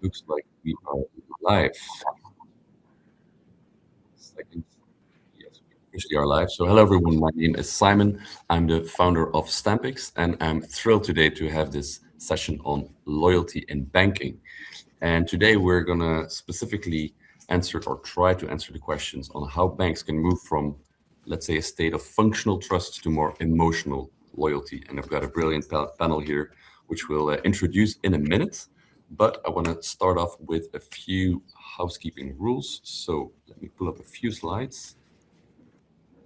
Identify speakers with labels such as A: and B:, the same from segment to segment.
A: looks like we are live. Second. Yes, we officially are live. So hello everyone, my name is Simon. I'm the founder of Stampix, and I'm thrilled today to have this session on loyalty in banking. And today we're gonna specifically answer or try to answer the questions on how banks can move from, let's say, a state of functional trust to more emotional loyalty. And I've got a brilliant panel here, which we'll introduce in a minute. But I want to start off with a few housekeeping rules. So let me pull up a few slides.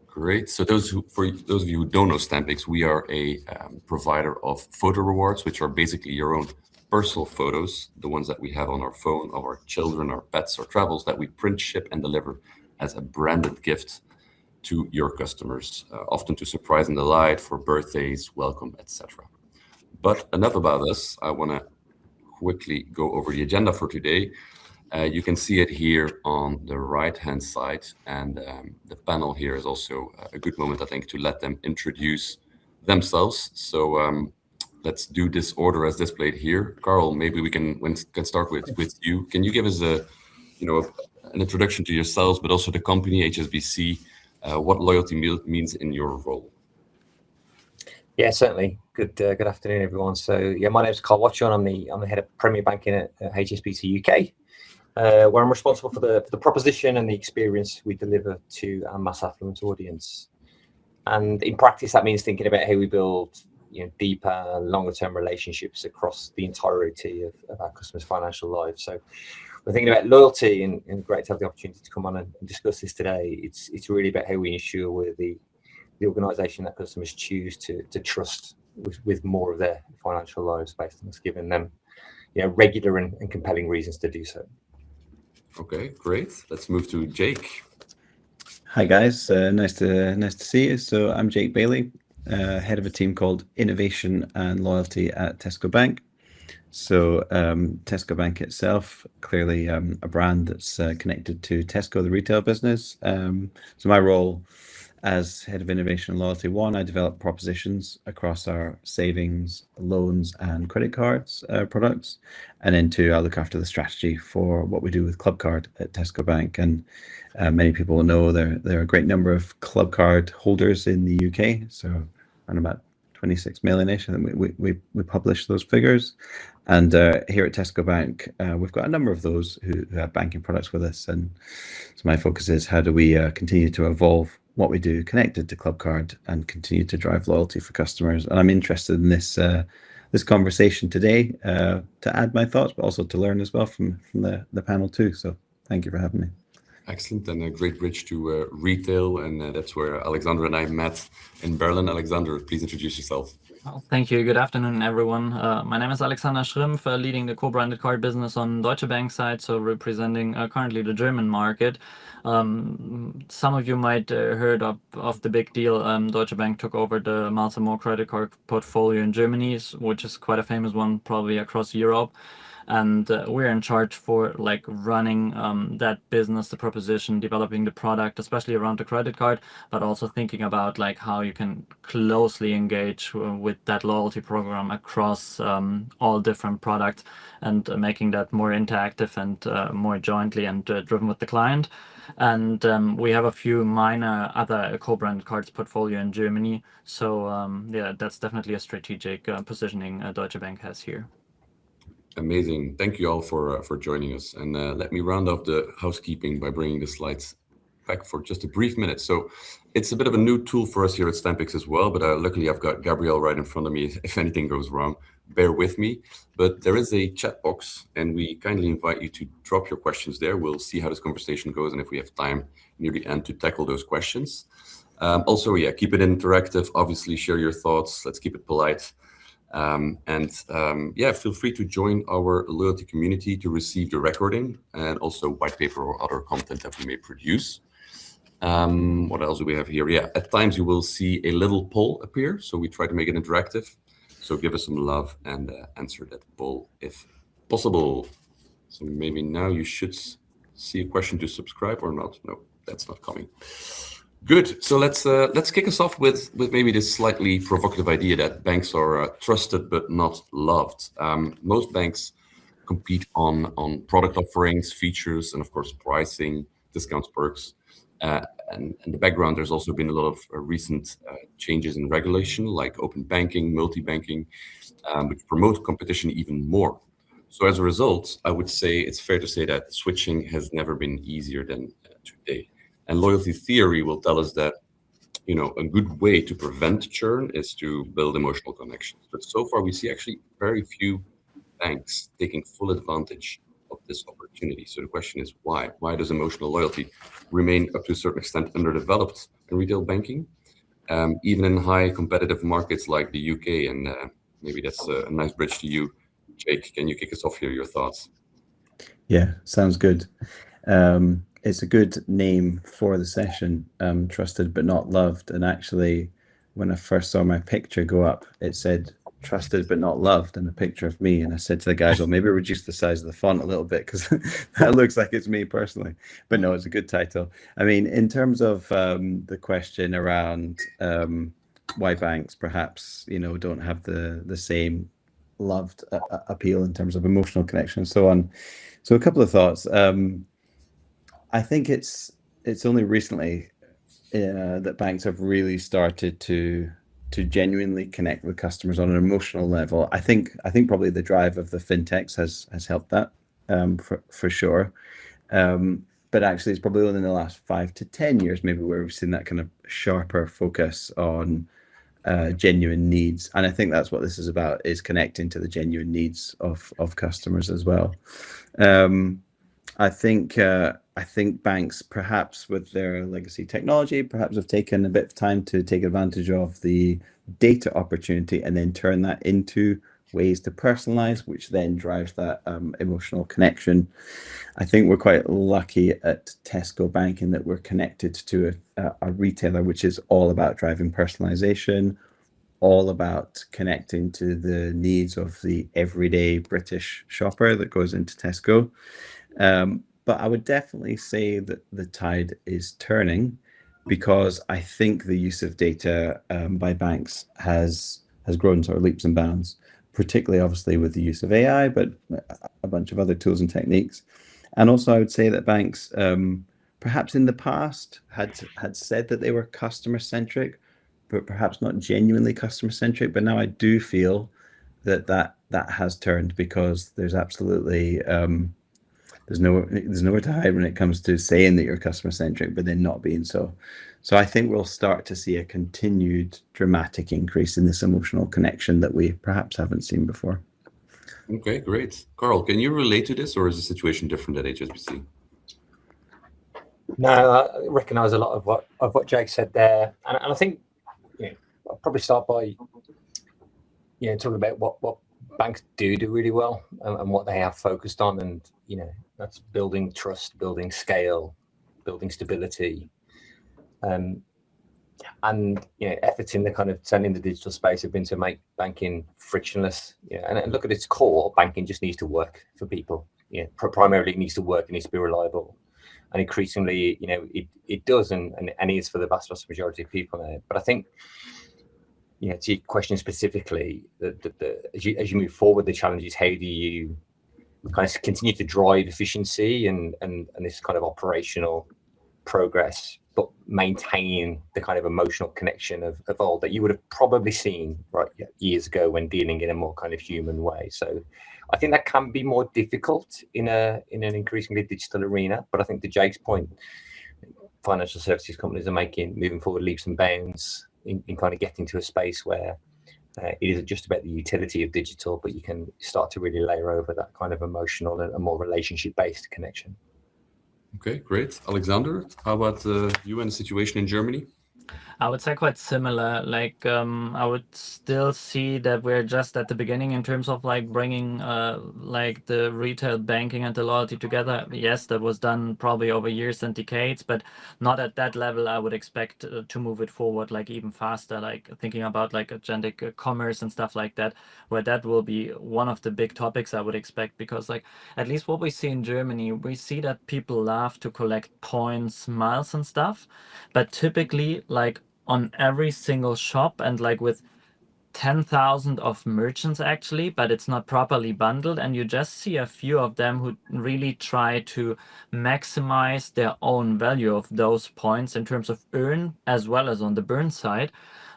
A: Great. So for those of you who don't know Stampix, we are a provider of photo rewards, which are basically your own personal photos, the ones that we have on our phone of our children, our pets, our travels, that we print, ship, and deliver as a branded gift to your customers, often to surprise and delight for birthdays, welcome, etc. But enough about us. I want to quickly go over the agenda for today. You can see it here on the right-hand side, and the panel here is also a good moment, I think, to let them introduce themselves. So let's do this order as displayed here. Carl, maybe we can start with you. Can you give us an introduction to yourselves, but also the company HSBC, what loyalty means in your role?
B: Yeah, certainly. Good afternoon, everyone. So yeah, my name is Carl Watchorn. I'm the head of Premier Banking at HSBC UK, where I'm responsible for the proposition and the experience we deliver to our mass affluent audience. And in practice, that means thinking about how we build deeper, longer-term relationships across the entirety of our customers' financial lives. So we're thinking about loyalty, and great to have the opportunity to come on and discuss this today. It's really about how we ensure we're the organisation that customers choose to trust with more of their financial lives, based on us giving them regular and compelling reasons to do so.
A: Okay, great. Let's move to Jake.
C: Hi guys, nice to see you. So I'm Jake Bailey, head of a team called Innovation and Loyalty at Tesco Bank. So Tesco Bank itself, clearly a brand that's connected to Tesco, the retail business. So my role as head of innovation and loyalty, I develop propositions across our savings, loans, and credit cards products, and then I look after the strategy for what we do with Clubcard at Tesco Bank. And many people will know there are a great number of Clubcard holders in the UK, so around about 26 million-ish, and we publish those figures. And here at Tesco Bank, we've got a number of those who have banking products with us. And so my focus is how do we continue to evolve what we do connected to Clubcard and continue to drive loyalty for customers. And I'm interested in this conversation today to add my thoughts, but also to learn as well from the panel too. So thank you for having me.
A: Excellent, and a great bridge to retail, and that's where Alexander and I met in Berlin. Alexander, please introduce yourself.
D: Well, thank you. Good afternoon, everyone. My name is Alexander Schrimpf, leading the co-branded card business on Deutsche Bank side, so representing currently the German market. Some of you might heard of the big deal. Deutsche Bank took over the Miles & More credit card portfolio in Germany, which is quite a famous one, probably across Europe. And we're in charge for running that business, the proposition, developing the product, especially around the credit card, but also thinking about how you can closely engage with that loyalty program across all different products, and making that more interactive and more jointly and driven with the client. And we have a few minor other co-branded cards portfolio in Germany. So yeah, that's definitely a strategic positioning Deutsche Bank has here.
A: Amazing. Thank you all for joining us. And let me round off the housekeeping by bringing the slides back for just a brief minute. So it's a bit of a new tool for us here at Stampix as well, but luckily I've got Gabrielle right in front of me. If anything goes wrong, bear with me. But there is a chat box, and we kindly invite you to drop your questions there. We'll see how this conversation goes, and if we have time near the end to tackle those questions. Also, yeah, keep it interactive. Obviously, share your thoughts. Let's keep it polite. Yeah, feel free to join our loyalty community to receive the recording and also white paper or other content that we may produce. What else do we have here? Yeah, at times you will see a little poll appear, so we try to make it interactive. So give us some love and answer that poll if possible. So maybe now you should see a question to subscribe or not. No, that's not coming. Good. So let's kick us off with maybe this slightly provocative idea that banks are trusted but not loved. Most banks compete on product offerings, features, and of course pricing, discounts, perks. And in the background, there's also been a lot of recent changes in regulation, like open banking, multi-banking, which promote competition even more. So as a result, I would say it's fair to say that switching has never been easier than today. And loyalty theory will tell us that, you know, a good way to prevent churn is to build emotional connections. But so far, we see actually very few banks taking full advantage of this opportunity. So the question is why? Why does emotional loyalty remain up to a certain extent underdeveloped in retail banking, even in high competitive markets like the UK? And maybe that's a nice bridge to you, Jake. Can you kick us off here? Your thoughts?
C: Yeah, sounds good. It's a good name for the session, trusted but not loved. And actually, when I first saw my picture go up, it said trusted but not loved, and a picture of me. And I said to the guys, well, maybe reduce the size of the font a little bit, because that looks like it's me personally. But no, it's a good title. I mean, in terms of the question around why banks perhaps, you know, don't have the same loved appeal in terms of emotional connection and so on. So a couple of thoughts. I think it's only recently that banks have really started to genuinely connect with customers on an emotional level. I think probably the drive of the fintechs has helped that, for sure. But actually, it's probably only in the last 5 to 10 years maybe where we've seen that kind of sharper focus on genuine needs. And I think that's what this is about, is connecting to the genuine needs of customers as well. I think banks, perhaps with their legacy technology, perhaps have taken a bit of time to take advantage of the data opportunity and then turn that into ways to personalize, which then drives that emotional connection. I think we're quite lucky at Tesco Bank in that we're connected to a retailer which is all about driving personalization, all about connecting to the needs of the everyday British shopper that goes into Tesco. But I would definitely say that the tide is turning, because I think the use of data by banks has grown sort of leaps and bounds, particularly obviously with the use of AI, but a bunch of other tools and techniques. And also I would say that banks perhaps in the past had said that they were customer centric, but perhaps not genuinely customer centric. But now I do feel that has turned, because there's absolutely there's nowhere to hide when it comes to saying that you're customer centric, but then not being so. So I think we'll start to see a continued dramatic increase in this emotional connection that we perhaps haven't seen before.
A: Okay, great. Carl, can you relate to this, or is the situation different at HSBC?
B: No, I recognise a lot of what Jake said there, and I think, you know, I'll probably start by, you know, talking about what banks do really well, and what they have focused on, and, you know, that's building trust, building scale, building stability, and you know, efforts in the kind of turning the digital space have been to make banking frictionless. You know, and look at its core, banking just needs to work for people. You know, primarily it needs to work, it needs to be reliable, and increasingly, you know, it does, and is for the vast majority of people now. But I think, you know, to your question specifically, as you move forward, the challenge is, how do you kind of continue to drive efficiency and this kind of operational progress, but maintain the kind of emotional connection of old that you would have probably seen years ago when dealing in a more kind of human way. So I think that can be more difficult in an increasingly digital arena. But I think to Jake's point, financial services companies are moving forward leaps and bounds in kind of getting to a space where it isn't just about the utility of digital, but you can start to really layer over that kind of emotional and a more relationship-based connection.
A: Okay, great. Alexander, how about you and the situation in Germany?
D: I would say quite similar. Like, I would still see that we're just at the beginning in terms of like bringing like the retail banking and the loyalty together. Yes, that was done probably over years and decades, but not at that level. I would expect to move it forward like even faster, like thinking about like agentic commerce and stuff like that, where that will be one of the big topics I would expect. Because like, at least what we see in Germany, we see that people love to collect points, miles and stuff, but typically like on every single shop and like with 10,000 of merchants actually, but it's not properly bundled, and you just see a few of them who really try to maximize their own value of those points in terms of earn as well as on the burn side.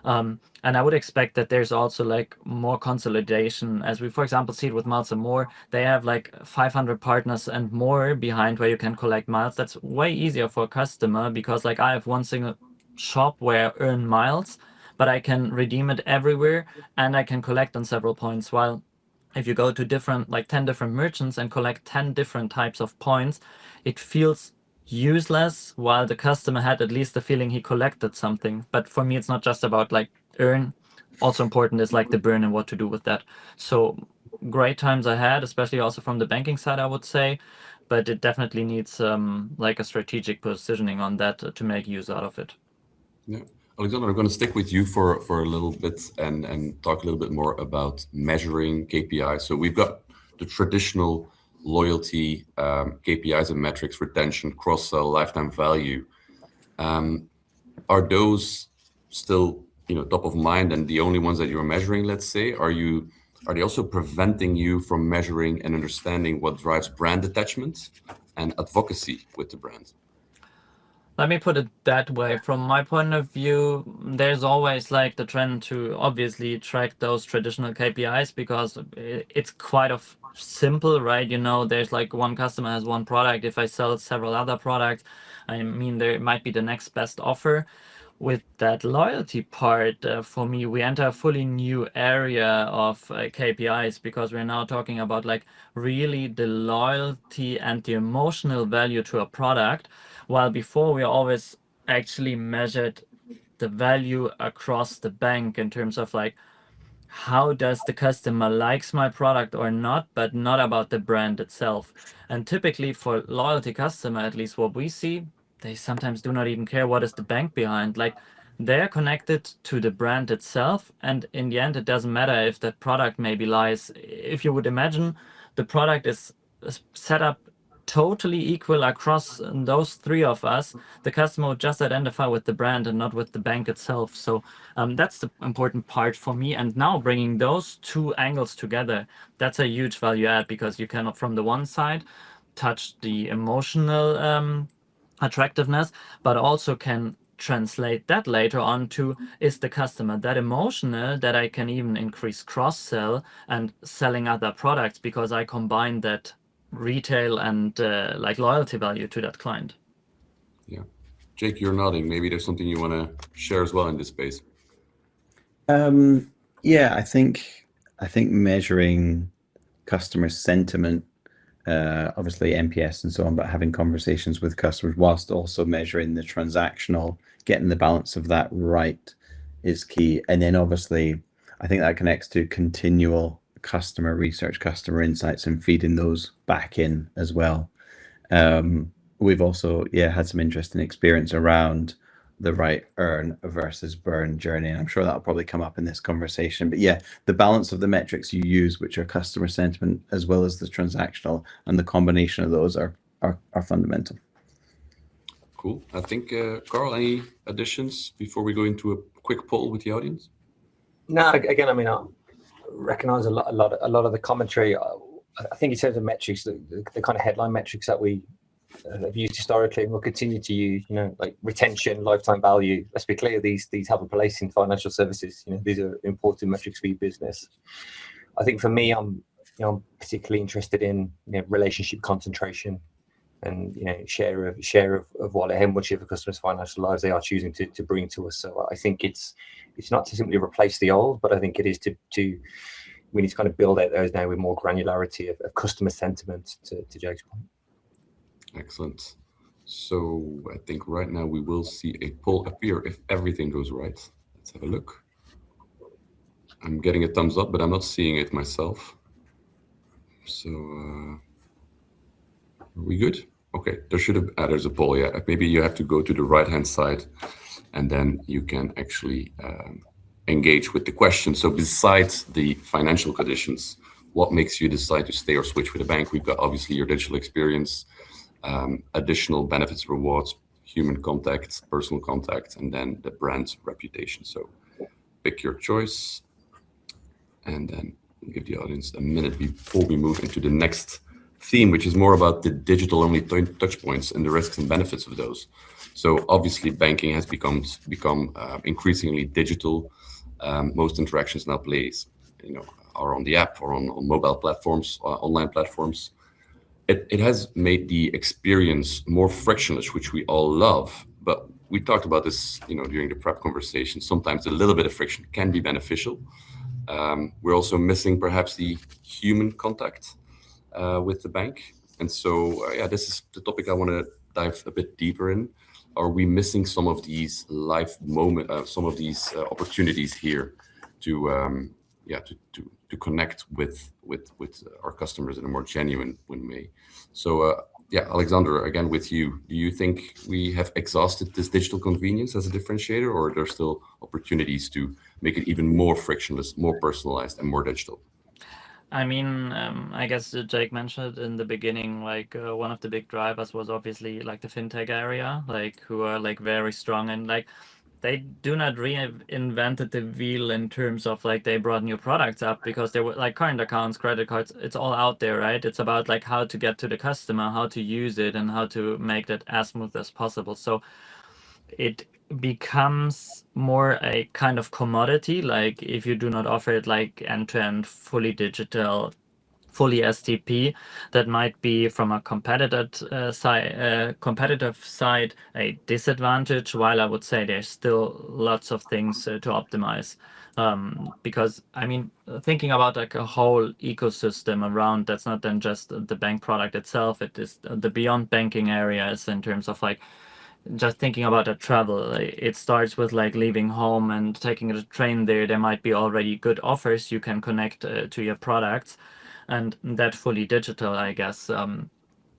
D: And I would expect that there's also like more consolidation, as we, for example, see it with Miles & More. They have like 500 partners and more behind where you can collect miles. That's way easier for a customer because like I have one single shop where I earn miles, but I can redeem it everywhere and I can collect on several points. While if you go to different, like 10 different merchants and collect 10 different types of points, it feels useless, while the customer had at least the feeling he collected something. But for me, it's not just about like earn. Also important is like the burn and what to do with that. So great times I had, especially also from the banking side, I would say. But it definitely needs like a strategic positioning on that to make use out of it.
A: Yeah. Alexander, I'm going to stick with you for a little bit and talk a little bit more about measuring KPIs. So we've got the traditional loyalty KPIs and metrics: retention, cross-sell, lifetime value. Are those still top of mind and the only ones that you're measuring? Let's say, are they also preventing you from measuring and understanding what drives brand attachment and advocacy with the brand?
D: Let me put it that way. From my point of view, there's always like the trend to obviously track those traditional KPIs because it's quite of simple, right? There's like one customer has one product. If I sell several other products, I mean, there might be the next best offer. With that loyalty part, for me, we enter a fully new area of KPIs because we're now talking about like really the loyalty and the emotional value to a product. While before we always actually measured the value across the bank in terms of like how does the customer likes my product or not, but not about the brand itself. And typically for loyalty customer, at least what we see, they sometimes do not even care what is the bank behind. Like they're connected to the brand itself, and in the end it doesn't matter if that product maybe lies. If you would imagine the product is set up totally equal across those three of us, the customer would just identify with the brand and not with the bank itself. So that's the important part for me. And now bringing those two angles together, that's a huge value add because you can, from the one side, touch the emotional attractiveness, but also can translate that later on to, is the customer that emotional that I can even increase cross-sell and selling other products because I combine that retail and like loyalty value to that client.
A: Yeah. Jake, you're nodding. Maybe there's something you want to share as well in this space.
C: Yeah, I think measuring customer sentiment, obviously NPS and so on, but having conversations with customers whilst also measuring the transactional, getting the balance of that right is key. And then obviously, I think that connects to continual customer research, customer insights, and feeding those back in as well. We've also had some interesting experience around the right earn versus burn journey, and I'm sure that'll probably come up in this conversation. But yeah, the balance of the metrics you use, which are customer sentiment as well as the transactional, and the combination of those are fundamental.
A: Cool. I think Carl, any additions before we go into a quick poll with the audience?
B: No, again, I mean, I recognize a lot of the commentary. I think in terms of metrics, the kind of headline metrics that we have used historically and will continue to use, like retention, lifetime value. Let's be clear, these have a place in financial services. These are important metrics for your business. I think for me, I'm particularly interested in relationship concentration and share of wallet, how much of a customer's financial lives they are choosing to bring to us. So I think it's not to simply replace the old, but I think it is we need to kind of build out those now with more granularity of customer sentiment to Jake's point.
A: Excellent. So I think right now we will see a poll appear if everything goes right. Let's have a look. I'm getting a thumbs up, but I'm not seeing it myself. So are we good? Okay, there's a poll. Yeah, maybe you have to go to the right-hand side and then you can actually engage with the question. So besides the financial conditions, what makes you decide to stay or switch with a bank? We've got obviously your digital experience, additional benefits, rewards, human contact, personal contact, and then the brand reputation. So pick your choice. and then give the audience a minute before we move into the next theme, which is more about the digital-only touch points and the risks and benefits of those. So obviously, banking has become increasingly digital. Most interactions now are on the app or on mobile platforms, online platforms. It has made the experience more frictionless, which we all love. But we talked about this, during the prep conversation. Sometimes a little bit of friction can be beneficial. We're also missing perhaps the human contact with the bank. And so, this is the topic I want to dive a bit deeper in. Are we missing some of these live some of these opportunities here to connect with our customers in a more genuine way? So, Alexander, again with you. Do you think we have exhausted this digital convenience as a differentiator, or are there still opportunities to make it even more frictionless, more personalized, and more digital?
D: I mean, I guess Jake mentioned in the beginning, one of the big drivers was obviously the fintech area, who are very strong, and they do not reinvented the wheel in terms of they brought new products up, because they were current accounts, credit cards, it's all out there, right? It's about how to get to the customer, how to use it, and how to make that as smooth as possible. So it becomes more a kind of commodity, if you do not offer it end-to-end, fully digital, fully STP, that might be from a competitive side a disadvantage, while I would say there's still lots of things to optimize. Because I mean, thinking about a whole ecosystem around, that's not then just the bank product itself, it is the beyond banking areas in terms of just thinking about a travel. It starts with leaving home and taking a train there. There might be already good offers you can connect to your products, and that fully digital, I guess.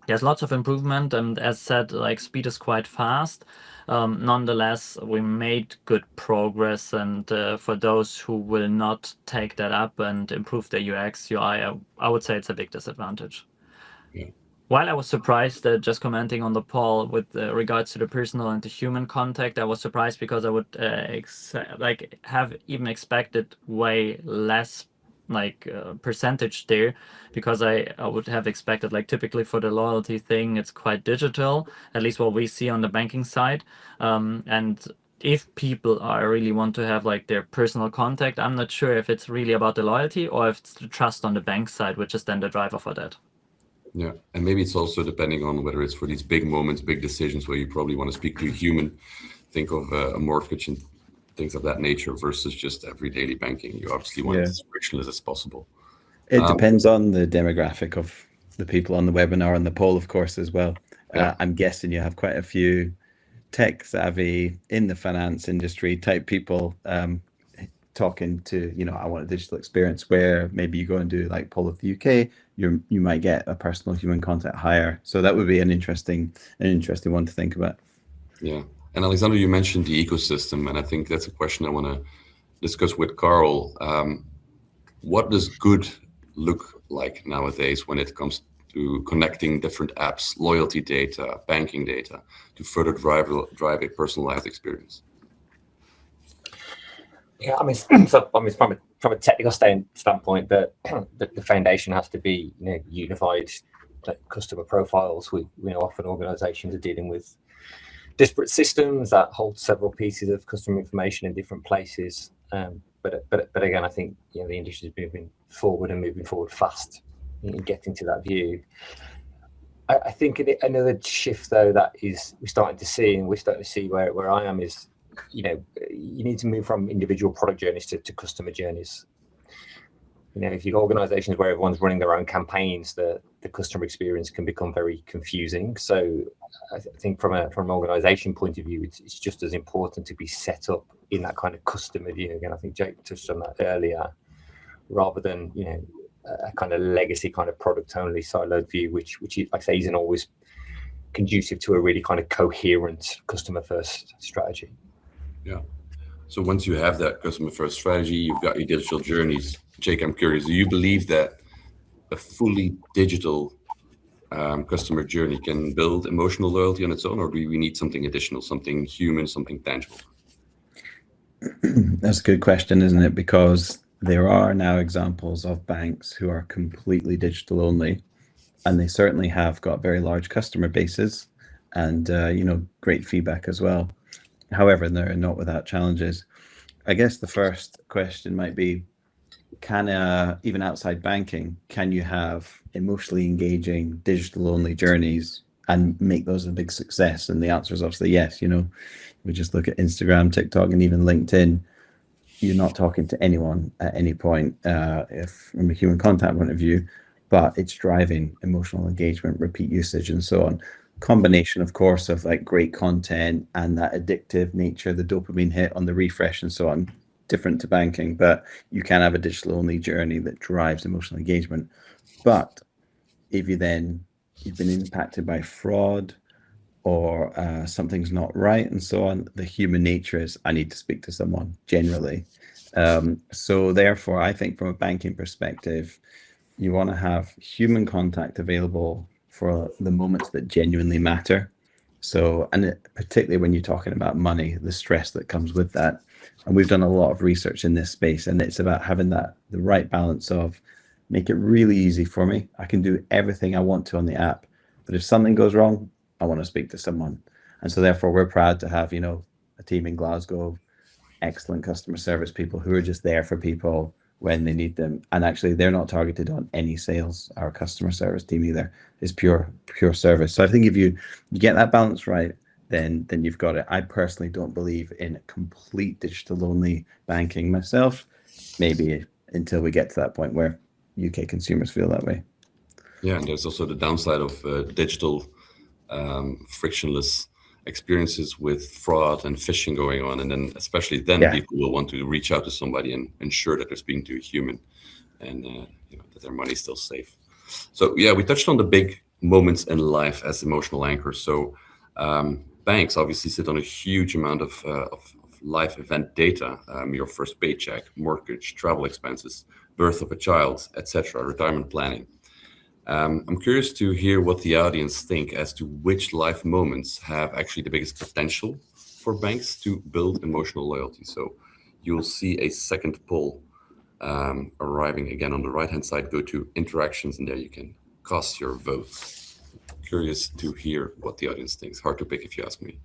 D: There's lots of improvement, and as said, speed is quite fast. Nonetheless, we made good progress, and for those who will not take that up and improve their UX, UI, I would say it's a big disadvantage.
A: Yeah.
D: While I was surprised, just commenting on the poll with regards to the personal and the human contact, I was surprised because I would have even expected way less percentage there, because I would have expected typically for the loyalty thing, it's quite digital, at least what we see on the banking side. And if people really want to have their personal contact, I'm not sure if it's really about the loyalty or if it's the trust on the bank side, which is then the driver for that.
A: Yeah, and maybe it's also depending on whether it's for these big moments, big decisions where you probably want to speak to a human, think of a mortgage and things of that nature, versus just every daily banking. You obviously want it as frictionless as possible.
C: It depends on the demographic of the people on the webinar and the poll, of course, as well. I'm guessing you have quite a few tech savvy in the finance industry type people talking to, I want a digital experience, where maybe you go and do poll of the UK, you might get a personal human contact higher. So that would be an interesting one to think about.
A: Yeah. And Alexander, you mentioned the ecosystem, and I think that's a question I want to discuss with Carl. What does good look like nowadays when it comes to connecting different apps, loyalty data, banking data, to further drive a personalized experience?
B: Yeah, from a technical standpoint, the foundation has to be unified customer profiles. We often organizations are dealing with disparate systems that hold several pieces of customer information in different places. But again, I think the industry is moving forward fast in getting to that view. I think another shift though that we're starting to see where I am is, you need to move from individual product journeys to customer journeys. If you've organizations where everyone's running their own campaigns, the customer experience can become very confusing. So I think from an organization point of view, it's just as important to be set up in that kind of customer view. Again, I think Jake touched on that earlier, rather than a kind of legacy kind of product only siloed view, which like I say isn't always conducive to a really kind of coherent customer first strategy.
A: Yeah. So once you have that customer first strategy, you've got your digital journeys. Jake, I'm curious, do you believe that a fully digital customer journey can build emotional loyalty on its own, or do we need something additional, something human, something tangible?
C: That's a good question, isn't it? Because there are now examples of banks who are completely digital only, and they certainly have got very large customer bases and great feedback as well. However, they're not without challenges. I guess the first question might be, can even outside banking, can you have emotionally engaging digital only journeys and make those a big success? And the answer is obviously yes. We just look at Instagram, TikTok, and even LinkedIn. You're not talking to anyone at any point, if from a human contact point of view, but it's driving emotional engagement, repeat usage, and so on. Combination, of course, of like great content and that addictive nature, the dopamine hit on the refresh and so on, different to banking, but you can have a digital only journey that drives emotional engagement. But if you've been impacted by fraud or something's not right and so on, the human nature is, I need to speak to someone generally. So therefore, I think from a banking perspective, you want to have human contact available for the moments that genuinely matter. So, and particularly when you're talking about money, the stress that comes with that. And we've done a lot of research in this space, and it's about having the right balance of make it really easy for me. I can do everything I want to on the app, but if something goes wrong, I want to speak to someone. And so therefore we're proud to have, a team in Glasgow, excellent customer service people who are just there for people when they need them. And actually they're not targeted on any sales. Our customer service team either is pure service. So I think if you get that balance right, then you've got it. I personally don't believe in complete digital only banking myself, maybe until we get to that point where UK consumers feel that way.
A: Yeah, and there's also the downside of digital frictionless experiences with fraud and phishing going on, and then especially then people will want to reach out to somebody and ensure that they're speaking to a human, and that their money is still safe. So yeah, we touched on the big moments in life as emotional anchors. So banks obviously sit on a huge amount of life event data, your first paycheck, mortgage, travel expenses, birth of a child, etc., retirement planning. I'm curious to hear what the audience think as to which life moments have actually the biggest potential for banks to build emotional loyalty. So you'll see a second poll arriving again on the right-hand side. Go to interactions, and there you can cast your vote. Curious to hear what the audience thinks. Hard to pick, if you ask me.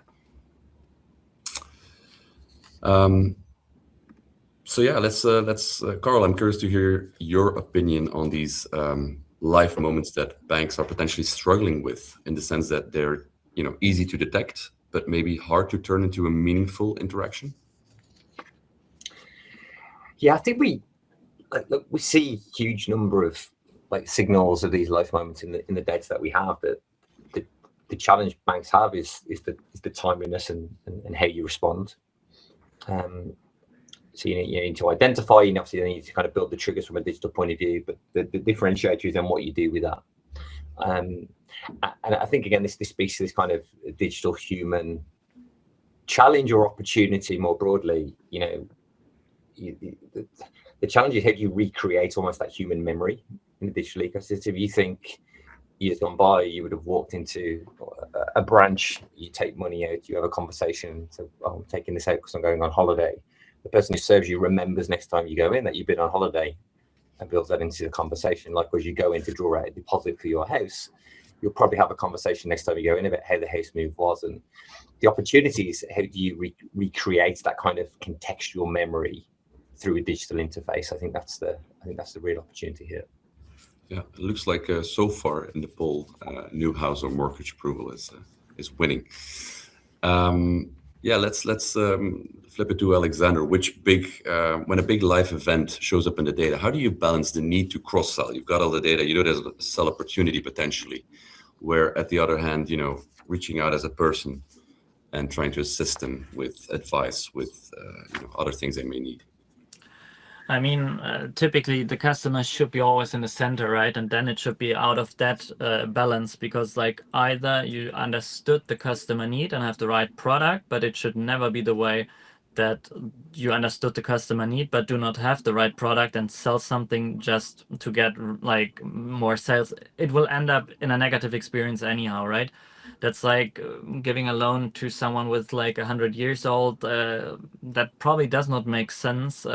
A: So yeah, let's Carl, I'm curious to hear your opinion on these life moments that banks are potentially struggling with, in the sense that they're easy to detect, but maybe hard to turn into a meaningful interaction.
B: Yeah, I think we see huge number of signals of these life moments in the data that we have. That the challenge banks have is the timeliness and how you respond. So you need to identify, and obviously you need to kind of build the triggers from a digital point of view, but the differentiator is then what you do with that. And I think again, this speaks to this kind of digital human challenge or opportunity more broadly. The challenge is how do you recreate almost that human memory in the digital ecosystem. You think years gone by, you would have walked into a branch, you take money out, you have a conversation. So I'm taking this out because I'm going on holiday. The person who serves you remembers next time you go in that you've been on holiday and builds that into the conversation. Likewise, you go in to draw out a deposit for your house, you'll probably have a conversation next time you go in about how the house move was. And the opportunities, how do you recreate that kind of contextual memory through a digital interface? I think that's the real opportunity here.
A: Yeah, it looks like so far in the poll, new house or mortgage approval is winning. Yeah, let's flip it to Alexander. When a big life event shows up in the data, how do you balance the need to cross-sell? You've got all the data, there's a sell opportunity potentially, where at the other hand, reaching out as a person and trying to assist them with advice, with other things they may need.
D: I mean, typically the customer should be always in the center, right? And then it should be out of that balance, because either you understood the customer need and have the right product, but it should never be the way that you understood the customer need but do not have the right product and sell something just to get like more sales, it will end up in a negative experience anyhow, right? That's like giving a loan to someone with like 100 years old. That probably does not make sense.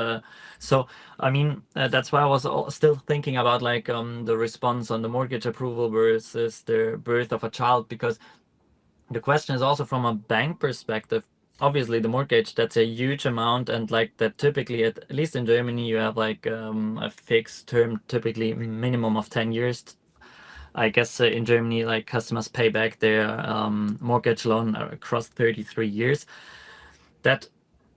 D: So I mean, that's why I was still thinking about like the response on the mortgage approval versus the birth of a child, because the question is also from a bank perspective. Obviously, the mortgage, that's a huge amount, and like that typically, at least in Germany, you have like a fixed term, typically minimum of 10 years. I guess in Germany, like customers pay back their mortgage loan across 33 years. That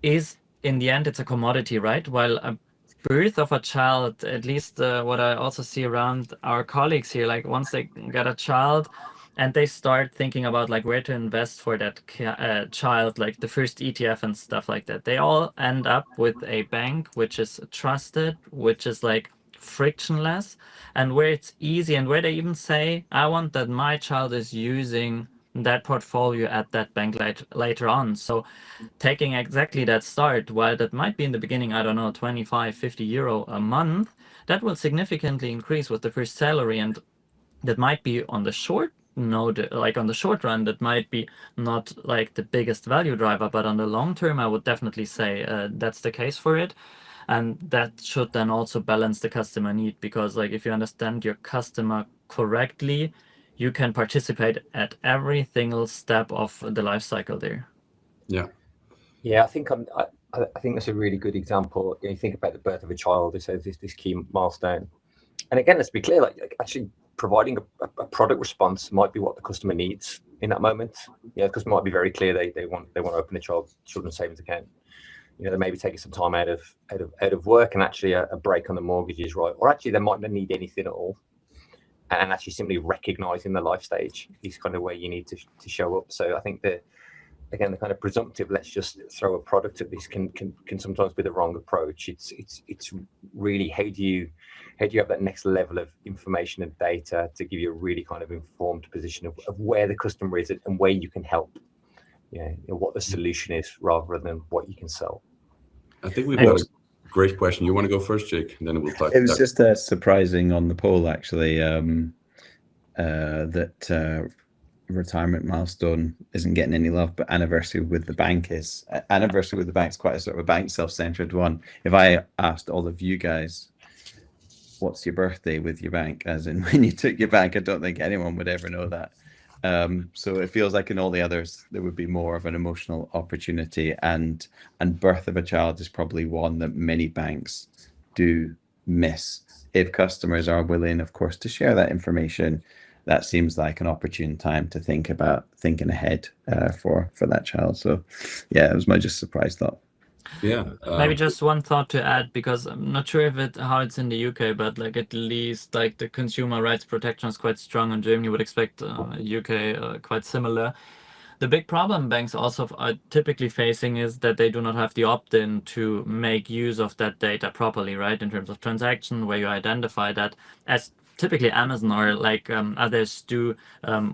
D: is, in the end, it's a commodity, right? While a birth of a child, at least what I also see around our colleagues here, like once they get a child and they start thinking about like where to invest for that child, like the first ETF and stuff like that, they all end up with a bank which is trusted, which is like frictionless, and where it's easy, and where they even say, I want that my child is using that portfolio at that bank later on. So taking exactly that start, while that might be in the beginning, I don't know, 25, 50 euro a month, that will significantly increase with the first salary. And that might be on the short note, like on the short run, that might be not like the biggest value driver, but on the long term, I would definitely say that's the case for it. And that should then also balance the customer need, because like if you understand your customer correctly, you can participate at every single step of the life cycle there.
B: Yeah, I think I think that's a really good example. You think about the birth of a child, this key milestone. And again, let's be clear, like actually providing a product response might be what the customer needs in that moment. Yeah, the customer might be very clear they want to open a children's savings account. They may be taking some time out of work, and actually a break on the mortgage is right, or actually they might not need anything at all. And actually simply recognizing the life stage is kind of where you need to show up. So I think that, again, the kind of presumptive, let's just throw a product at this can sometimes be the wrong approach. It's really how do you have that next level of information and data to give you a really kind of informed position of where the customer is and where you can help, what the solution is rather than what you can sell.
A: I think we've got a great question. You want to go first, Jake, and then we'll talk.
C: It was just surprising on the poll, actually, that retirement milestone isn't getting any love, but anniversary with the bank is. Anniversary with the bank is quite a sort of a bank self-centered one. If I asked all of you guys, what's your birthday with your bank, as in when you took your bank, I don't think anyone would ever know that. So it feels like in all the others there would be more of an emotional opportunity, and birth of a child is probably one that many banks do miss. If customers are willing, of course, to share that information, that seems like an opportune time to think about thinking ahead for that child. So yeah, it was my just surprise thought.
A: Yeah.
D: Maybe just one thought to add, because I'm not sure if how it's in the UK, but like at least like the consumer rights protection is quite strong in Germany. Would expect UK quite similar. The big problem banks also are typically facing is that they do not have the opt-in to make use of that data properly, right? In terms of transaction, where you identify that, as typically Amazon or like others do,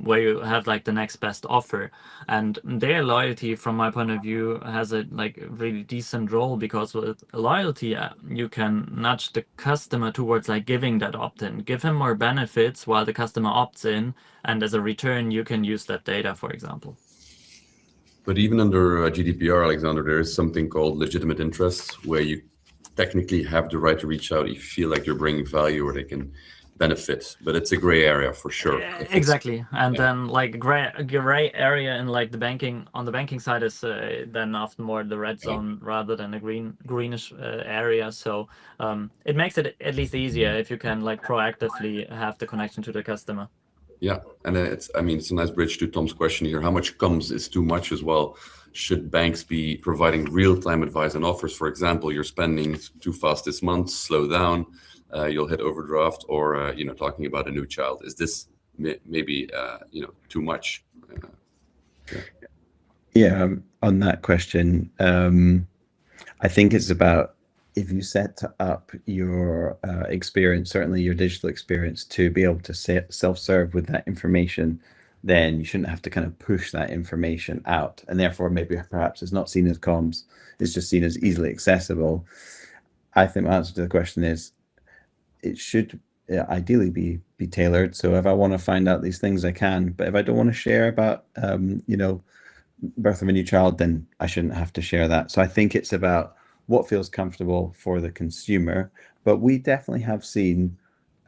D: where you have like the next best offer. And their loyalty, from my point of view, has a like really decent role, because with loyalty, you can nudge the customer towards like giving that opt-in, give him more benefits while the customer opts in, and as a return, you can use that data, for example.
A: But even under GDPR, Alexander, there is something called legitimate interests, where you technically have the right to reach out if you feel like you're bringing value or they can benefit. But it's a gray area for sure.
D: Exactly. And then like gray area in like the banking, on the banking side, is then often more the red zone rather than a greenish area. So it makes it at least easier if you can like proactively have the connection to the customer.
A: Yeah, and it's a nice bridge to Tom's question here. How much comes is too much as well. Should banks be providing real-time advice and offers? For example, you're spending too fast this month, slow down, you'll hit overdraft, or talking about a new child. Is this maybe too much?
C: Yeah, on that question, I think it's about, if you set up your experience, certainly your digital experience, to be able to self-serve with that information, then you shouldn't have to kind of push that information out. And therefore, maybe perhaps it's not seen as comms, it's just seen as easily accessible. I think my answer to the question is it should ideally be tailored. So if I want to find out these things, I can. But if I don't want to share about, birth of a new child, then I shouldn't have to share that. So I think it's about what feels comfortable for the consumer. But we definitely have seen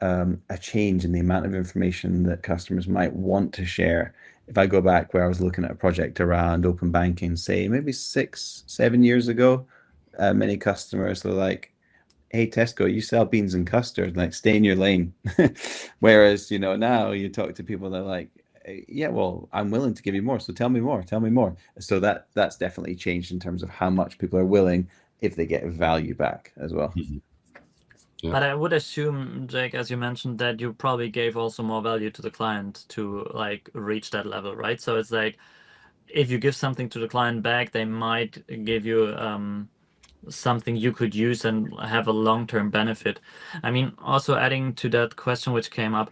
C: a change in the amount of information that customers might want to share. If I go back where I was looking at a project around open banking, say maybe 6-7 years ago, many customers were like, hey, Tesco, you sell beans and custard, like stay in your lane. Whereas, now you talk to people, they're like, yeah, well, I'm willing to give you more. So tell me more. So that's definitely changed in terms of how much people are willing if they get value back as well.
A: Mhm. Yeah.
D: But I would assume, Jake, as you mentioned, that you probably gave also more value to the client to like reach that level, right? So it's like if you give something to the client back, they might give you something you could use and have a long-term benefit. I mean, also adding to that question which came up,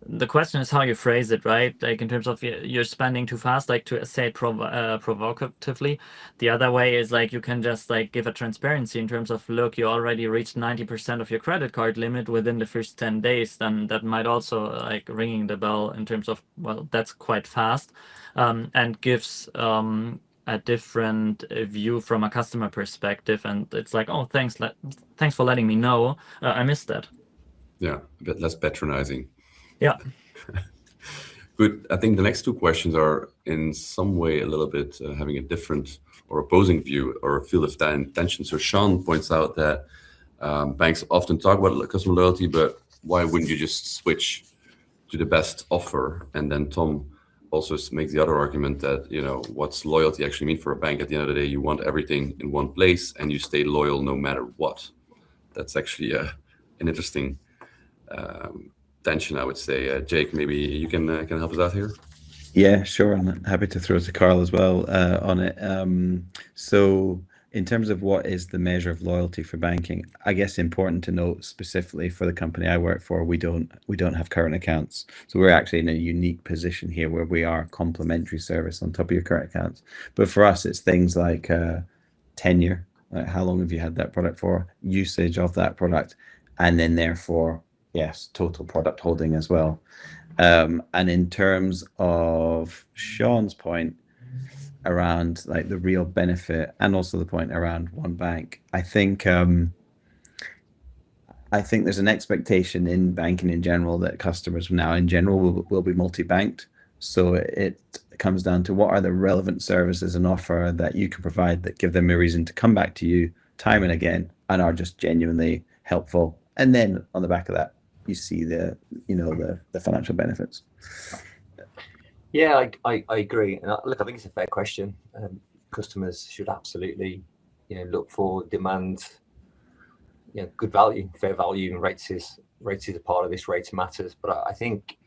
D: the question is how you phrase it, right? Like in terms of you're spending too fast, like to say it provocatively. The other way is like you can just like give a transparency in terms of, look, you already reached 90% of your credit card limit within the first 10 days. Then that might also like ringing the bell in terms of, well, that's quite fast, and gives a different view from a customer perspective. And it's like, oh, thanks for letting me know. I missed that.
A: Yeah, a bit less patronizing.
D: Yeah.
A: Good. I think the next two questions are in some way a little bit having a different or opposing view or a field of tension. So Sean points out that banks often talk about customer loyalty, but why wouldn't you just switch to the best offer? And then Tom also makes the other argument that, what's loyalty actually mean for a bank? At the end of the day, you want everything in one place and you stay loyal no matter what. That's actually an interesting tension, I would say. Jake, maybe you can help us out here.
C: Yeah, sure. I'm happy to throw to Carl as well on it. So in terms of what is the measure of loyalty for banking, I guess important to note specifically for the company I work for, we don't have current accounts. So we're actually in a unique position here where we are a complementary service on top of your current accounts. But for us, it's things like tenure, like how long have you had that product for, usage of that product, and then therefore, yes, total product holding as well. And in terms of Sean's point around like the real benefit and also the point around one bank, I think there's an expectation in banking in general that customers now in general will be multi-banked. So it comes down to what are the relevant services and offer that you can provide that give them a reason to come back to you time and again and are just genuinely helpful. And then on the back of that, you see the financial benefits.
B: Yeah, I agree. And look, I think it's a fair question. Customers should absolutely, look for, demand, good value, fair value, and rates is a part of this. Rates matters, but I think,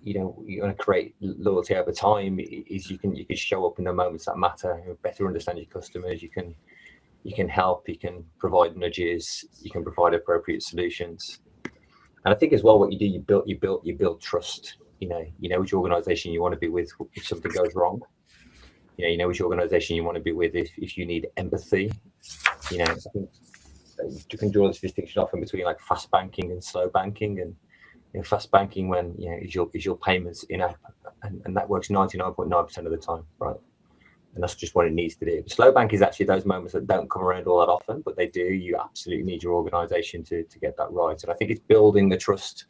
B: you're going to create loyalty over time. Is you can show up in the moments that matter, better understand your customers. You can help. You can provide nudges. You can provide appropriate solutions. And I think as well, what you do, you build trust. You know which organisation you want to be with if something goes wrong. You know which organisation you want to be with if you need empathy. I think you can draw this distinction often between like fast banking and slow banking. And fast banking when is your payments in app, and that works 99.9% of the time, right? And that's just what it needs to do. Slow bank is actually those moments that don't come around all that often, but they do. You absolutely need your organisation to get that right. And I think it's building the trust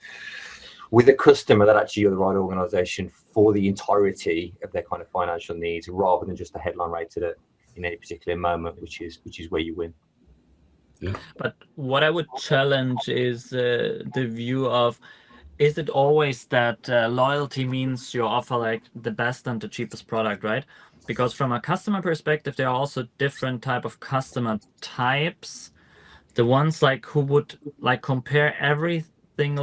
B: with the customer that actually you're the right organisation for the entirety of their kind of financial needs, rather than just a headline rate at in any particular moment, which is where you win.
A: Yeah.
D: But what I would challenge is the view of, is it always that loyalty means you offer like the best and the cheapest product, right? Because from a customer perspective, there are also different type of customer types. The ones like who would like compare everything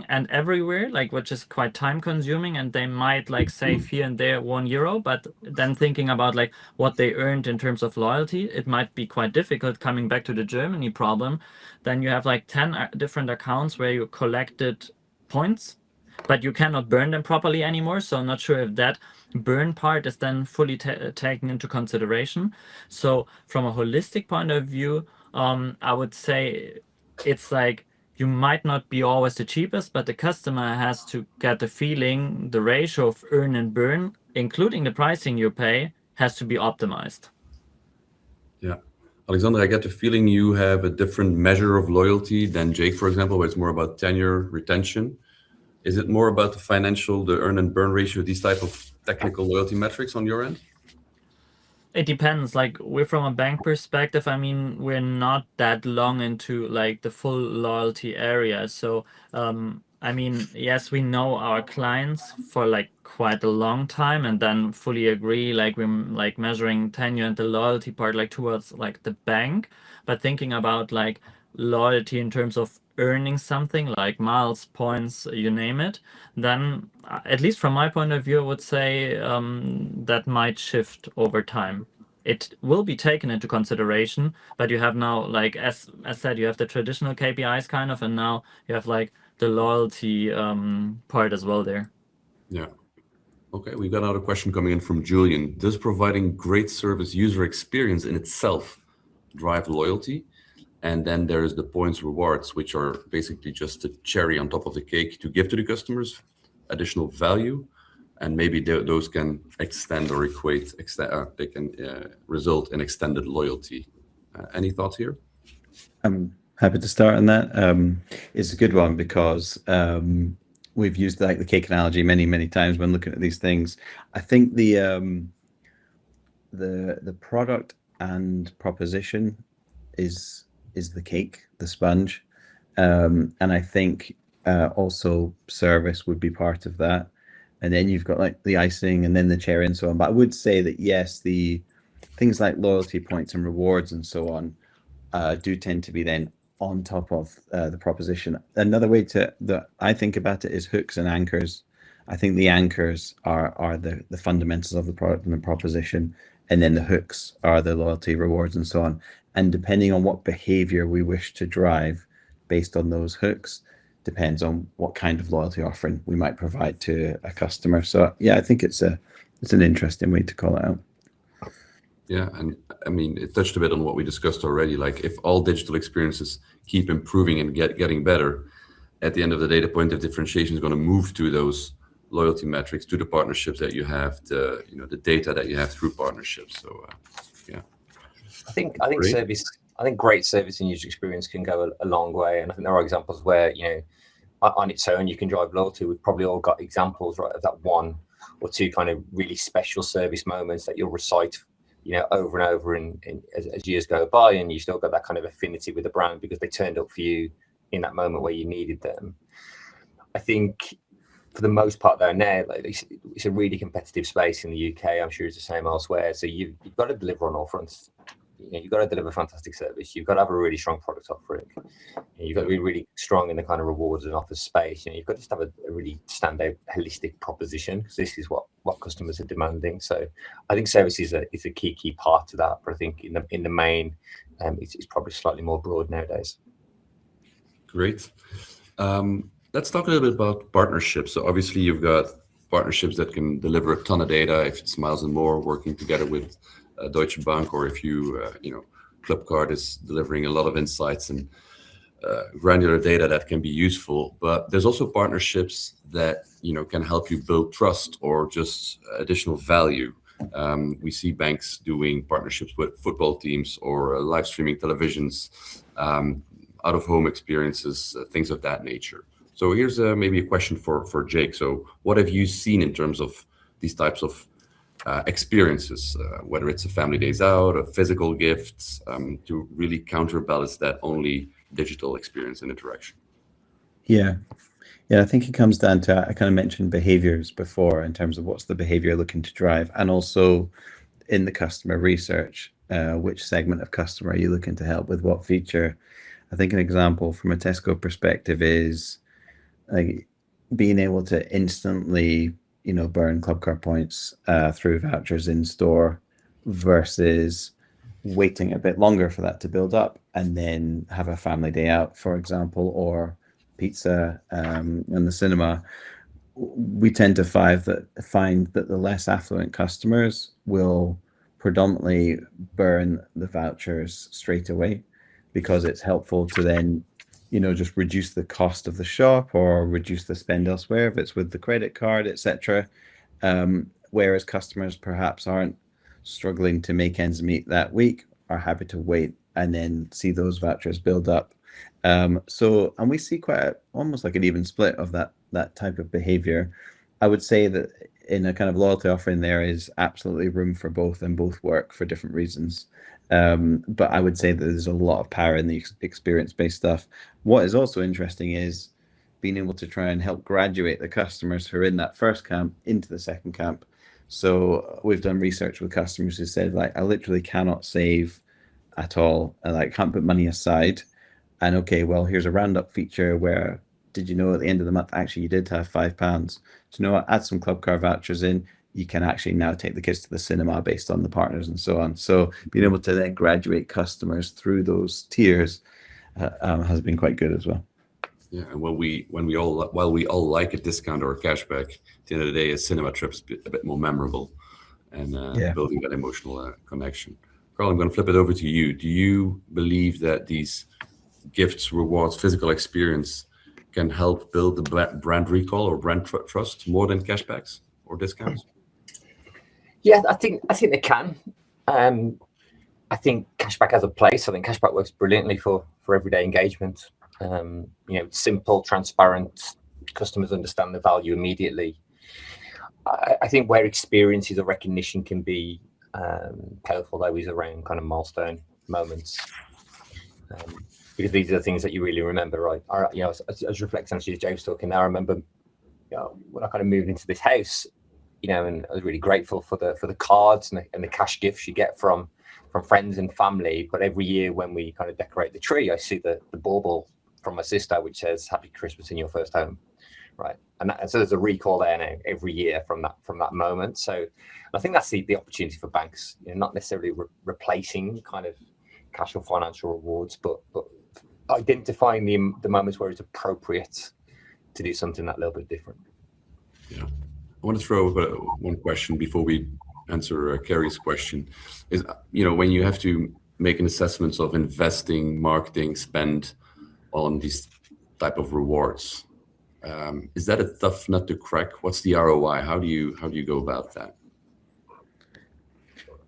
D: and everywhere, like, which is quite time consuming, and they might like save here and there €1, but then thinking about like what they earned in terms of loyalty, it might be quite difficult. Coming back to the Germany problem, then you have like 10 different accounts where you collected points, but you cannot burn them properly anymore. So I'm not sure if that burn part is then fully taken into consideration. So from a holistic point of view, I would say it's like you might not be always the cheapest, but the customer has to get the feeling the ratio of earn and burn, including the pricing you pay, has to be optimized.
A: Yeah. Alexander, I get the feeling you have a different measure of loyalty than Jake, for example, where it's more about tenure, retention. Is it more about the financial, the earn and burn ratio, these type of technical loyalty metrics on your end?
D: It depends. Like we're from a bank perspective, I mean, we're not that long into like the full loyalty area. So, I mean, yes, we know our clients for like quite a long time and then fully agree, like we're like measuring tenure and the loyalty part like towards like the bank, but thinking about like loyalty in terms of earning something like miles, points, you name it, then at least from my point of view, I would say that might shift over time. It will be taken into consideration, but you have now, like as said, you have the traditional KPIs kind of, and now you have like the loyalty part as well there.
A: Yeah. Okay, we've got another question coming in from Julian. Does providing great service user experience in itself drive loyalty? And then there's the points rewards, which are basically just a cherry on top of the cake to give to the customers additional value. And maybe those can extend or they can result in extended loyalty. Any thoughts here?
C: I'm happy to start on that. It's a good one because we've used like the cake analogy many times when looking at these things. I think the product and proposition is the cake, the sponge, and I think also service would be part of that. And then you've got like the icing and then the cherry and so on. But I would say that yes, the things like loyalty points and rewards and so on do tend to be then on top of the proposition. Another way that I think about it is hooks and anchors. I think the anchors are the fundamentals of the product and the proposition, and then the hooks are the loyalty, rewards, and so on. And depending on what behavior we wish to drive based on those hooks, depends on what kind of loyalty offering we might provide to a customer. So yeah, I think it's an interesting way to call it out.
A: Yeah, and I mean, it touched a bit on what we discussed already. Like if all digital experiences keep improving and getting better, at the end of the day, the point of differentiation is going to move to those loyalty metrics, to the partnerships that you have, the data that you have through partnerships. So yeah,
B: I think great service and user experience can go a long way, and I think there are examples where on its own you can drive loyalty. We've probably all got examples, right, of that one or two kind of really special service moments that you'll recite over and over as years go by, and you still got that kind of affinity with the brand because they turned up for you in that moment where you needed them. I think for the most part though now, like, it's a really competitive space in the UK. I'm sure it's the same elsewhere. So you've got to deliver on all fronts. You've got to deliver fantastic service. You've got to have a really strong product offering. You've got to be really strong in the kind of rewards and offers space. You've got to just have a really standout holistic proposition, because this is what customers are demanding. So I think service is a key part to that. But I think in the main, it's probably slightly more broad nowadays.
A: Great. Let's talk a little bit about partnerships. So obviously you've got partnerships that can deliver a ton of data, if it's miles and more, working together with Deutsche Bank, or if Clubcard is delivering a lot of insights and granular data that can be useful. But there's also partnerships that can help you build trust or just additional value. We see banks doing partnerships with football teams or live streaming televisions, out of home experiences, things of that nature. So here's maybe a question for Jake. So what have you seen in terms of these types of experiences, whether it's a family days out, or physical gifts, to really counterbalance that only digital experience and interaction?
C: Yeah, I think it comes down to, I kind of mentioned behaviors before in terms of what's the behavior you're looking to drive, and also in the customer research, which segment of customer are you looking to help with what feature. I think an example from a Tesco perspective is like being able to instantly burn Clubcard points through vouchers in store versus waiting a bit longer for that to build up and then have a family day out, for example, or pizza and the cinema. we tend to find that the less affluent customers will predominantly burn the vouchers straight away, because it's helpful to then, just reduce the cost of the shop or reduce the spend elsewhere if it's with the credit card, etc. Whereas customers perhaps aren't struggling to make ends meet that week, are happy to wait and then see those vouchers build up. And we see almost like an even split of that type of behavior. I would say that in a kind of loyalty offering, there is absolutely room for both, and both work for different reasons. But I would say that there's a lot of power in the experience-based stuff. What is also interesting is being able to try and help graduate the customers who are in that first camp into the second camp. So we've done research with customers who said, like, I literally cannot save at all, and I can't put money aside. And okay, well, here's a roundup feature where, did you know at the end of the month, actually, you did have £5. Do you know what? Add some club card vouchers in. You can actually now take the kids to the cinema based on the partners and so on. So being able to then graduate customers through those tiers has been quite good as well.
A: Yeah, and while we all like a discount or a cashback, at the end of the day, a cinema trip's a bit more memorable, and building that emotional connection. Carl, I'm going to flip it over to you. Do you believe that these gifts, rewards, physical experience can help build the brand recall or brand trust more than cashbacks or discounts?
B: Yeah, I think they can. I think cashback has a place. I think cashback works brilliantly for everyday engagement. It's simple, transparent. Customers understand the value immediately. I think where experiences or recognition can be powerful, though, is around kind of milestone moments. Because these are the things that you really remember, right? I was reflecting, actually, as Joe was talking there, I remember when I kind of moved into this house, and I was really grateful for the cards and the cash gifts you get from friends and family. But every year when we kind of decorate the tree, I see the bauble from my sister, which says "Happy Christmas in your first home," right? And so there's a recall there now every year from that moment. So I think that's the opportunity for banks, not necessarily replacing kind of cash or financial rewards, but identifying the moments where it's appropriate to do something that little bit different.
A: Yeah. I want to throw one question before we answer Kerry's question. Is, when you have to make an assessment of investing, marketing, spend on these type of rewards, is that a tough nut to crack? What's the ROI? How do you go about that?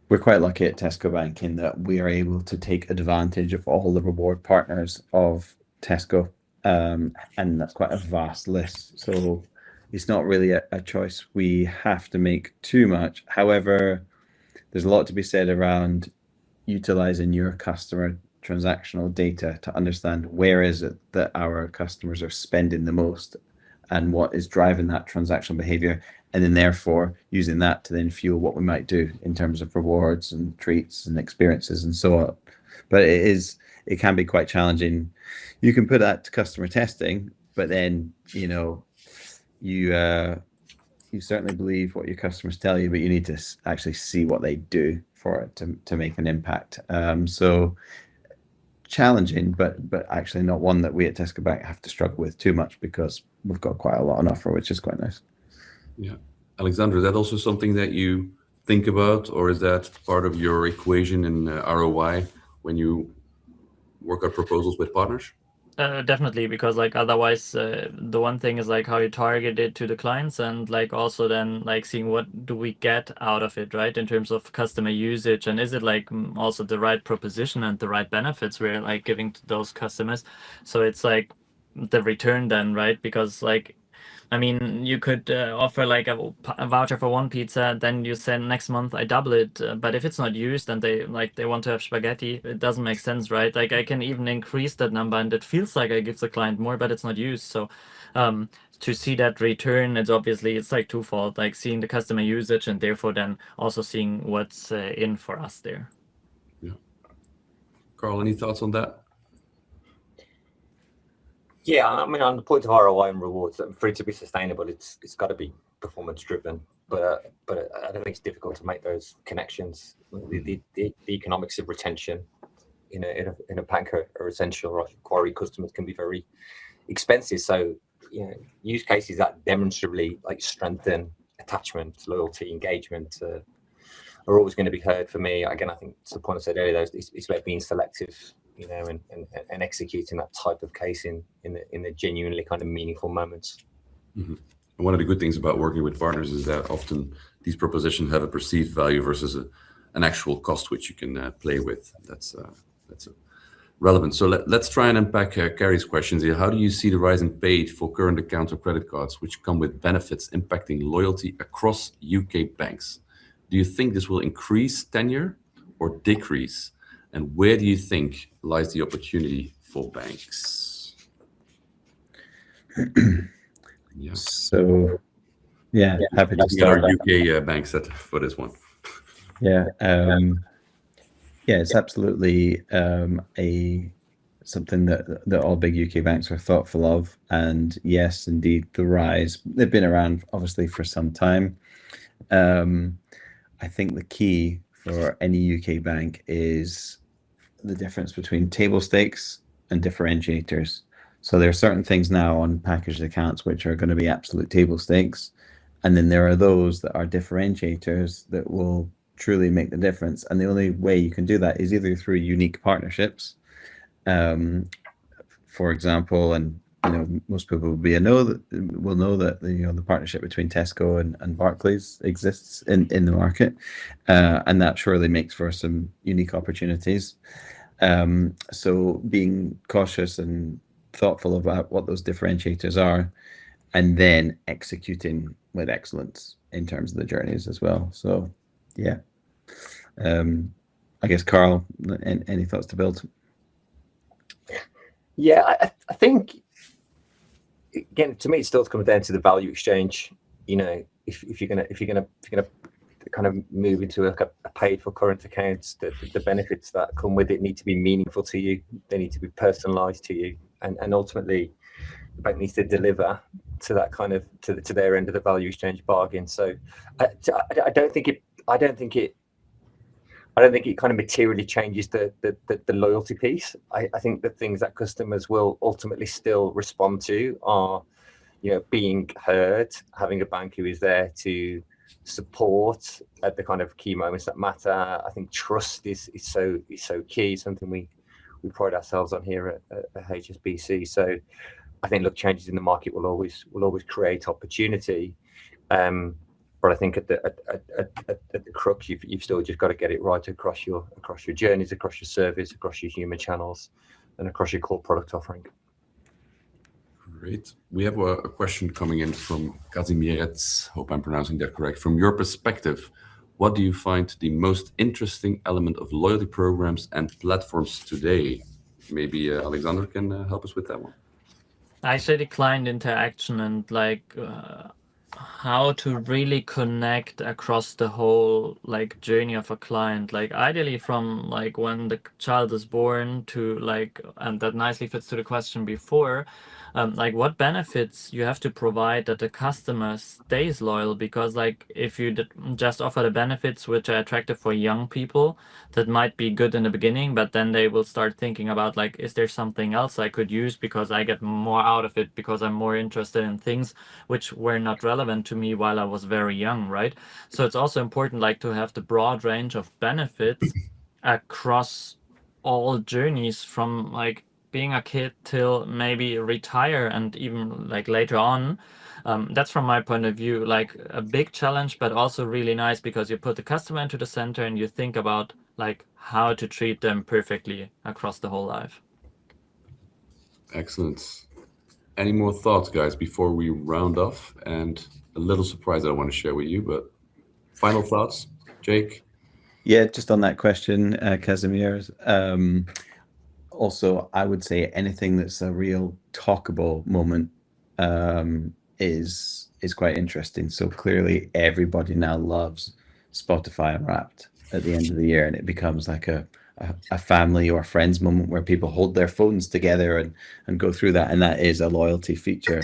C: We're quite lucky at Tesco Bank in that we are able to take advantage of all the reward partners of Tesco, and that's quite a vast list. So it's not really a choice we have to make too much. However, there's a lot to be said around utilizing your customer transactional data to understand where is it that our customers are spending the most and what is driving that transactional behavior, and then therefore using that to then fuel what we might do in terms of rewards and treats and experiences and so on. But it can be quite challenging. You can put that to customer testing, but then you certainly believe what your customers tell you, but you need to actually see what they do for it to make an impact. So challenging, but actually not one that we at Tesco Bank have to struggle with too much, because we've got quite a lot on offer, which is quite nice.
A: Yeah. Alexander, is that also something that you think about, or is that part of your equation in ROI when you work out proposals with partners?
D: Definitely, because otherwise the one thing is how you target it to the clients, and also then seeing what do we get out of it, right, in terms of customer usage, and is it also the right proposition and the right benefits we're giving to those customers. So it's the return then, right? Because you could offer a voucher for one pizza, then you send next month I double it. But if it's not used and they want to have spaghetti, it doesn't make sense, right? I can even increase that number and it feels like I give the client more, but it's not used. So to see that return, it's twofold, seeing the customer usage and therefore then also seeing what's in for us there.
A: Yeah. Carl, any thoughts on that?
B: Yeah, on the point of ROI and rewards, for it to be sustainable, it's got to be performance driven. But I don't think it's difficult to make those connections. The economics of retention in a bank are essential, right? Quarry customers can be very expensive, so use cases that demonstrably like strengthen attachment, loyalty, engagement are always going to be heard for me. Again, I think to the point I said earlier, it's about being selective, and executing that type of case in the genuinely kind of meaningful moments.
A: Mm-hmm. One of the good things about working with partners is that often these propositions have a perceived value versus an actual cost which you can play with. That's relevant. So let's try and unpack Carrie's questions here. How do you see the rise in paid for current accounts or credit cards, which come with benefits impacting loyalty across UK banks? Do you think this will increase tenure or decrease? And where do you think lies the opportunity for banks?
C: Yeah. So, happy to start.
A: Our UK banks for this one.
C: Yeah. It's absolutely something that all big UK banks are thoughtful of. And yes, indeed, the rise. They've been around obviously for some time. I think the key for any UK bank is the difference between table stakes and differentiators. So there are certain things now on packaged accounts which are going to be absolute table stakes. And then there are those that are differentiators that will truly make the difference. And the only way you can do that is either through unique partnerships, for example, and most people will know that the partnership between Tesco and Barclays exists in the market, and that surely makes for some unique opportunities. So being cautious and thoughtful about what those differentiators are, and then executing with excellence in terms of the journeys as well. So yeah, I guess Carl, any thoughts to build?
B: Yeah, I think, again, to me, it still comes down to the value exchange. If you're gonna kind of move into a paid for current accounts, the benefits that come with it need to be meaningful to you. They need to be personalized to you, and ultimately, the bank needs to deliver to that kind of to their end of the value exchange bargain. So I don't think it kind of materially changes the loyalty piece. I think the things that customers will ultimately still respond to are, being heard, having a bank who is there to support at the kind of key moments that matter. I think trust is so key, something we pride ourselves on here at HSBC. So I think changes in the market will always create opportunity. But I think at the crux, you've still just got to get it right across your journeys, across your service, across your human channels, and across your core product offering.
A: Great. We have a question coming in from Kazimierz. Hope I'm pronouncing that correct. From your perspective, what do you find the most interesting element of loyalty programs and platforms today? Maybe Alexander can help us with that one.
D: I say the client interaction and how to really connect across the whole journey of a client, ideally from when the child is born to and that nicely fits to the question before, what benefits you have to provide that the customer stays loyal, because if you just offer the benefits which are attractive for young people, that might be good in the beginning, but then they will start thinking about is there something else I could use because I get more out of it, because I'm more interested in things which were not relevant to me while I was very young, right? So it's also important to have the broad range of benefits across all journeys, from being a kid till maybe retire, and even later on. That's from my point of view a big challenge, but also really nice, because you put the customer into the center and you think about how to treat them perfectly across the whole life.
A: Excellent. Any more thoughts, guys, before we round off? And a little surprise that I want to share with you, but final thoughts, Jake?
C: Yeah, just on that question, Kazimierz. Also, I would say anything that's a real talkable moment is quite interesting. So clearly, everybody now loves Spotify Unwrapped at the end of the year, and it becomes like a family or friends moment where people hold their phones together and go through that, and that is a loyalty feature.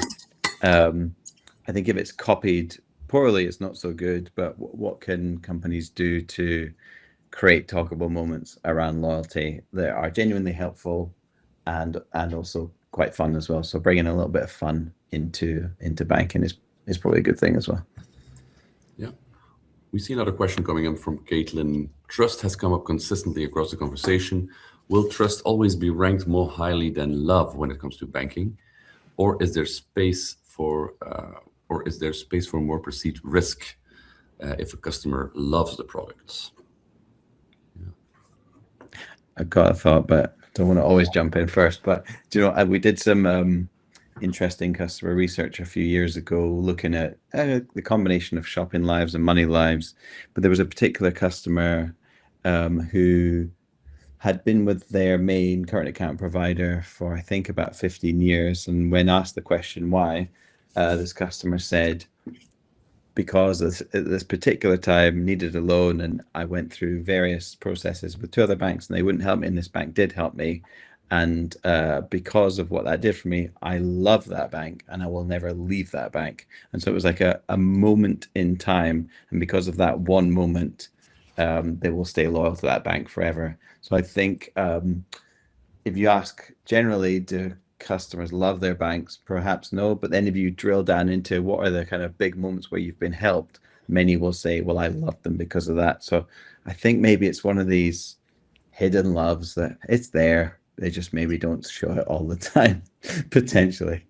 C: I think if it's copied poorly, it's not so good. But what can companies do to create talkable moments around loyalty that are genuinely helpful and also quite fun as well. So bringing a little bit of fun into banking is probably a good thing as well.
A: Yeah. We see another question coming in from Caitlin. Trust has come up consistently across the conversation. Will trust always be ranked more highly than love when it comes to banking, or is there space for more perceived risk if a customer loves the products?
C: I've got a thought, but don't want to always jump in first. But do you know, we did some interesting customer research a few years ago, looking at the combination of shopping lives and money lives. But there was a particular customer who had been with their main current account provider for, I think, about 15 years. And when asked the question why, this customer said, because at this particular time needed a loan, and I went through various processes with 2 other banks and they wouldn't help me, and this bank did help me. And because of what that did for me, I love that bank and I will never leave that bank. And so it was like a moment in time. And because of that one moment, they will stay loyal to that bank forever. So I think if you ask generally, do customers love their banks? Perhaps no. But then if you drill down into what are the kind of big moments where you've been helped, many will say, well, I love them because of that. So I think maybe it's one of these hidden loves that it's there. They just maybe don't show it all the time, potentially.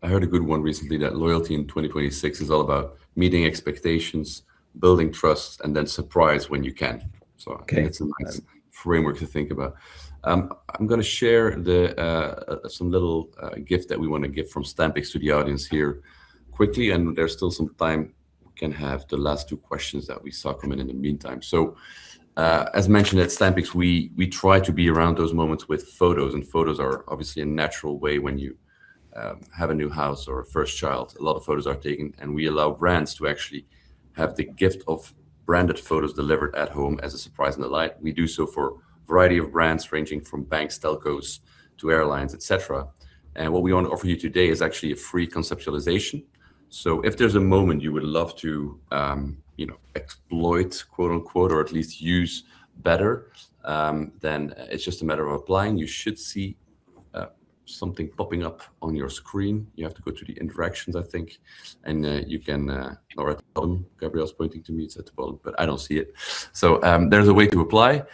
A: I heard a good one recently that loyalty in 2026 is all about meeting expectations, building trust, and then surprise when you can. So I think it's a nice framework to think about. I'm going to share some little gift that we want to give from Stampix to the audience here quickly, and there's still some time. We can have the last 2 questions that we saw come in the meantime. So as mentioned at Stampix, we try to be around those moments with photos, and photos are obviously a natural way when you have a new house or a first child. A lot of photos are taken, and we allow brands to actually have the gift of branded photos delivered at home as a surprise and delight. We do so for a variety of brands ranging from banks, telcos, to airlines, etc. And what we want to offer you today is actually a free conceptualization. So if there's a moment you would love to exploit, quote unquote, or at least use better, then it's just a matter of applying. You should see something popping up on your screen. You have to go to the interactions, I think, and you can, or at the bottom, Gabrielle's pointing to me, it's at the bottom, but I don't see it. So there's a way to apply.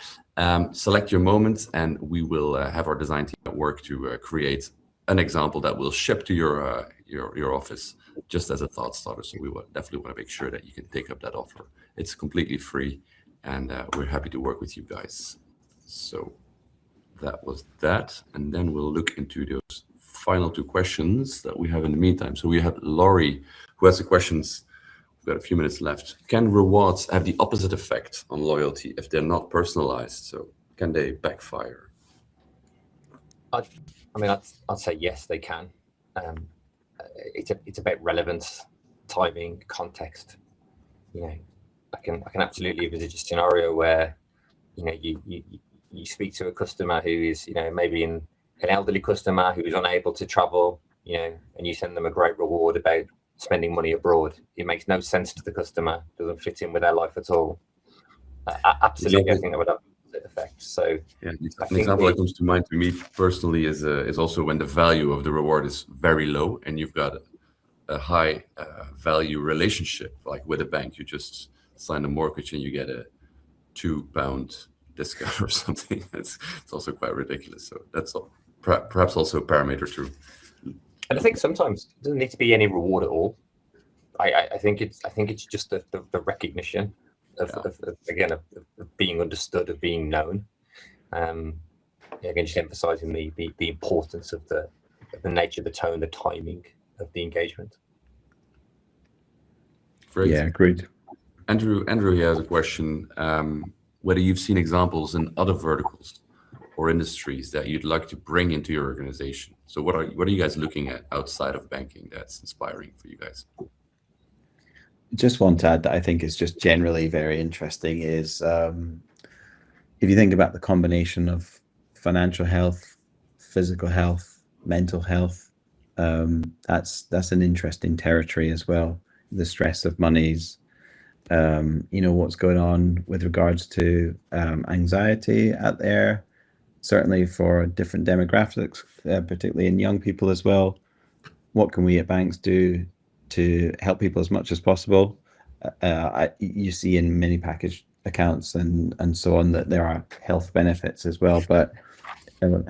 A: Select your moment, and we will have our design team at work to create an example that will ship to your office just as a thought starter. So we definitely want to make sure that you can take up that offer. It's completely free, and we're happy to work with you guys. So that was that, and then we'll look into those final 2 questions that we have in the meantime. So we have Laurie, who has the questions. We've got a few minutes left. Can rewards have the opposite effect on loyalty if they're not personalized? So can they backfire?
B: I'd say yes, they can. It's about relevance, timing, context. I can absolutely envisage a scenario where you speak to a customer who is maybe an elderly customer who is unable to travel, and you send them a great reward about spending money abroad. It makes no sense to the customer, doesn't fit in with their life at all. Absolutely, I think that would have an effect. So
A: yeah, an example that comes to mind to me personally is also when the value of the reward is very low and you've got a high value relationship, like with a bank. You just sign a mortgage and you get a £2 discount or something. It's also quite ridiculous. So that's all, perhaps also a parameter too.
B: And I think sometimes it doesn't need to be any reward at all. I think it's just the recognition of being understood, of being known. Again, just emphasising the importance of the nature, the tone, the timing of the engagement.
A: Great.
C: Yeah, agreed.
A: Andrew here has a question. Whether you've seen examples in other verticals or industries that you'd like to bring into your organization. So what are you guys looking at outside of banking that's inspiring for you guys?
C: Just one to add that I think is just generally very interesting is if you think about the combination of financial health, physical health, mental health, that's an interesting territory as well. The stress of monies, what's going on with regards to anxiety out there. certainly for different demographics, particularly in young people as well. What can we at banks do to help people as much as possible? You see in many package accounts and so on that there are health benefits as well, but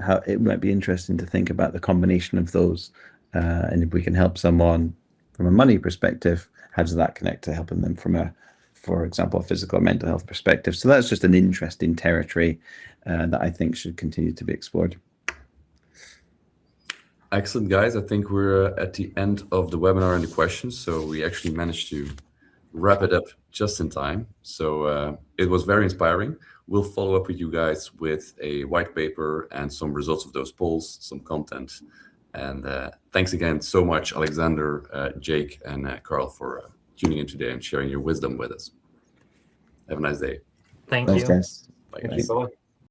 C: how it might be interesting to think about the combination of those, and if we can help someone from a money perspective, how does that connect to helping them from a, for example, a physical or mental health perspective? So that's just an interesting territory that I think should continue to be explored.
A: Excellent, guys. I think we're at the end of the webinar and the questions, so we actually managed to wrap it up just in time. So it was very inspiring. We'll follow up with you guys with a white paper and some results of those polls, some content. And thanks again so much, Alexander, Jake, and Carl for tuning in today and sharing your wisdom with us. Have a nice day.
D: Thank
C: Thanks,
D: you.
C: guys.
A: Bye,
B: Thank
A: guys.
B: you. Bye.